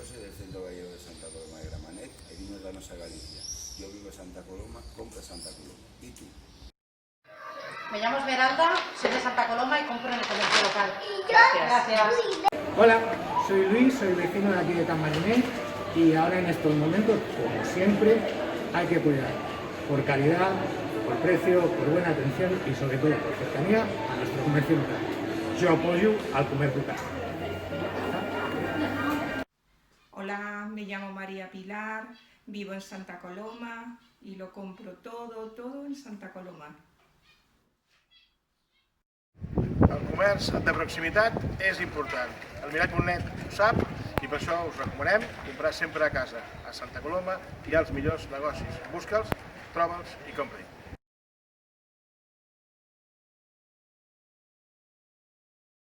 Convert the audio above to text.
soy del Centro Gallego de Santa Coloma de Gramenet e vimos da nosa Galicia. Yo vivo en Santa Coloma, compra Santa Coloma. ¿Y tú? Me llamo Esmeralda, soy de Santa Coloma y compro en el comercio local. Gracias. Hola, soy Luis, soy vecino de aquí de Camarinet y ahora en estos momentos, como siempre, hay que cuidar por calidad, por precio, por buena atención y sobre todo por cercanía a nuestro comercio local. Yo apoyo al comercio local. Hola, me llamo María Pilar, vivo en Santa Coloma y lo compro todo en Santa Coloma. El comerç de proximitat és important. El Mirall.net ho sap i per això us recomanem comprar sempre a casa. A Santa Coloma hi ha els millors negocis. Busca'ls, troba'ls i compra-hi.